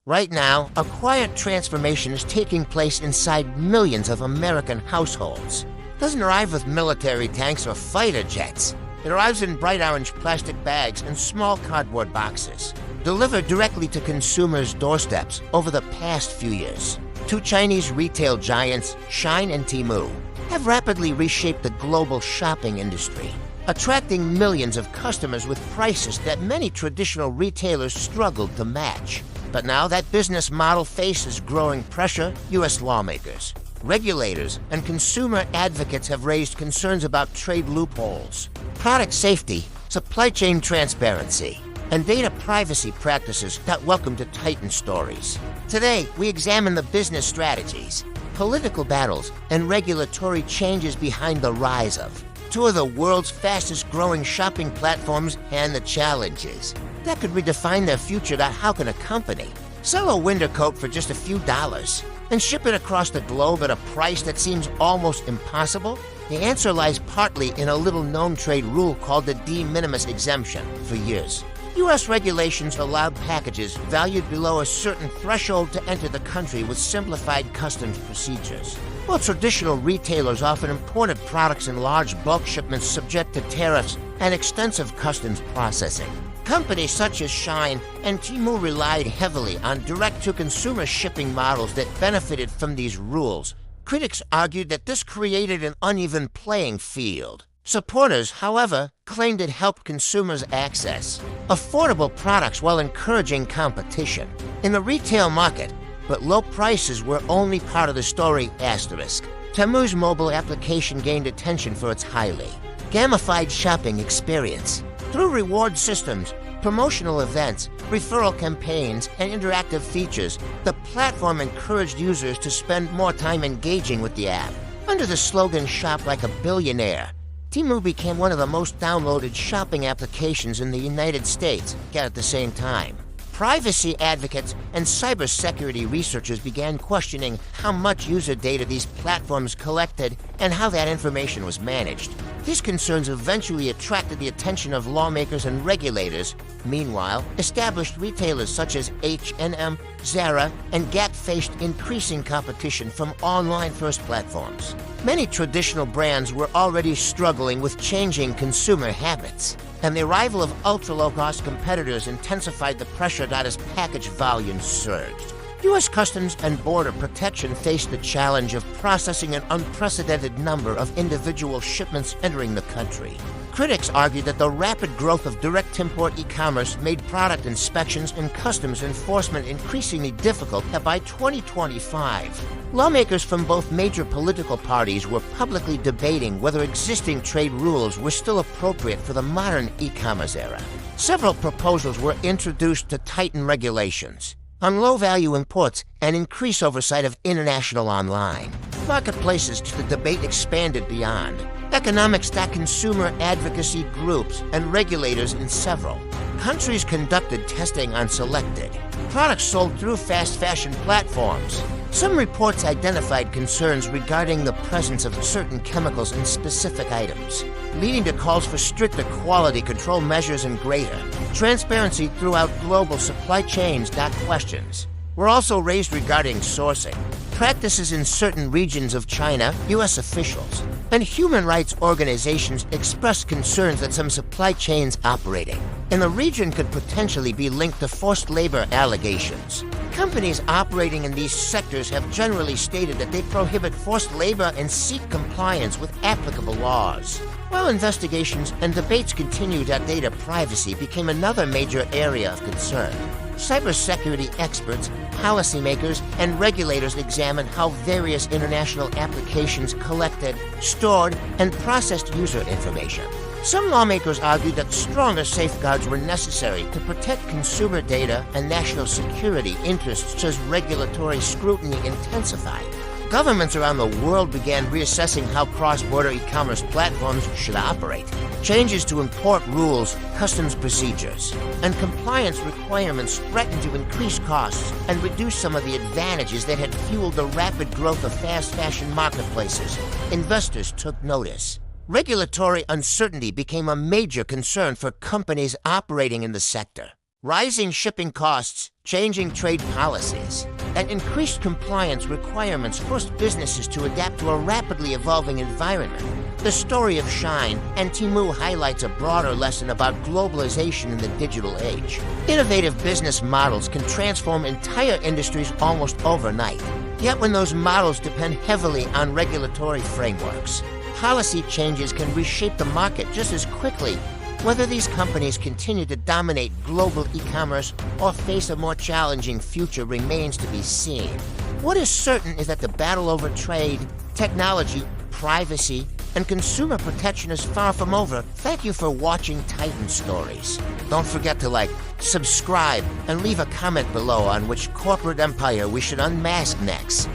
Right now, a quiet transformation is taking place inside millions of American households. It doesn't arrive with military tanks or fighter jets. It arrives in bright orange plastic bags and small cardboard boxes, delivered directly to consumers' doorsteps over the past few years. Two Chinese retail giants, Shein and Temu, have rapidly reshaped the global shopping industry, attracting millions of customers with prices that many traditional retailers struggled to match. But now that business model faces growing pressure. U.S. lawmakers, regulators, and consumer advocates have raised concerns about trade loopholes, product safety, supply chain transparency, and data privacy practices that welcome to tighten stories. Today, we examine the business strategies, political battles, and regulatory changes behind the rise of two of the world's fastest-growing shopping platforms and the challenges that could redefine their future. How can a company sell a winter coat for just a few dollars and ship it across the globe at a price that seems almost impossible? The answer lies partly in a little-known trade rule called the de minimis exemption. For years, U.S. regulations allowed packages valued below a certain threshold to enter the country with simplified customs procedures. While traditional retailers often imported products in large bulk shipments subject to tariffs and extensive customs processing, companies such as Shein and Temu relied heavily on direct-to-consumer shipping models that benefited from these rules. Critics argued that this created an uneven playing field. Supporters, however, claimed it helped consumers access affordable products while encouraging competition in the retail market. But low prices were only part of the story. Temu's mobile application gained attention for its highly gamified shopping experience. Through reward systems, promotional events, referral campaigns, and interactive features, the platform encouraged users to spend more time engaging with the app. Under the slogan "Shop like a billionaire," Temu became one of the most downloaded shopping applications in the United States. At the same time, privacy advocates and cybersecurity researchers began questioning how much user data these platforms collected and how that information was managed. These concerns eventually attracted the attention of lawmakers and regulators. Meanwhile, established retailers such as H&M, Zara, and Gap faced increasing competition from online-first platforms. Many traditional brands were already struggling with changing consumer habits, and the arrival of ultra-low-cost competitors intensified the pressure as package volumes surged. U.S. Customs and Border Protection faced the challenge of processing an unprecedented number of individual shipments entering the country. Critics argued that the rapid growth of direct import e-commerce made product inspections and customs enforcement increasingly difficult. By 2025, lawmakers from both major political parties were publicly debating whether existing trade rules were still appropriate for the modern e-commerce era. Several proposals were introduced to tighten regulations on low-value imports and increase oversight of international online marketplaces. The debate expanded beyond economics. Consumer advocacy groups and regulators in several countries conducted testing on selected products sold through fast fashion platforms. Some reports identified concerns regarding the presence of certain chemicals in specific items, leading to calls for stricter quality control measures and greater transparency throughout global supply chains. Questions were also raised regarding sourcing practices in certain regions of China. U.S. officials and human rights organizations expressed concerns that some supply chains operating in the region could potentially be linked to forced labor allegations. Companies operating in these sectors have generally stated that they prohibit forced labor and seek compliance with applicable laws. While investigations and debates continued, data privacy became another major area of concern. Cybersecurity experts, policymakers, and regulators examined how various international applications collected, stored, and processed user information. Some lawmakers argued that stronger safeguards were necessary to protect consumer data and national security interests as regulatory scrutiny intensified. Governments around the world began reassessing how cross-border e-commerce platforms should operate. Changes to import rules, customs procedures, and compliance requirements threatened to increase costs and reduce some of the advantages that had fueled the rapid growth of fast fashion marketplaces. Investors took notice. Regulatory uncertainty became a major concern for companies operating in the sector. Rising shipping costs, changing trade policies, and increased compliance requirements forced businesses to adapt to a rapidly evolving environment. The story of Shein and Temu highlights a broader lesson about globalization in the digital age. Innovative business models can transform entire industries almost overnight. Yet when those models depend heavily on regulatory frameworks, policy changes can reshape the market just as quickly. Whether these companies continue to dominate global e-commerce or face a more challenging future remains to be seen. What is certain is that the battle over trade, technology, privacy, and consumer protection is far from over. Thank you for watching Titan Stories. Don't forget to like, subscribe, and leave a comment below on which corporate empire we should unmask next.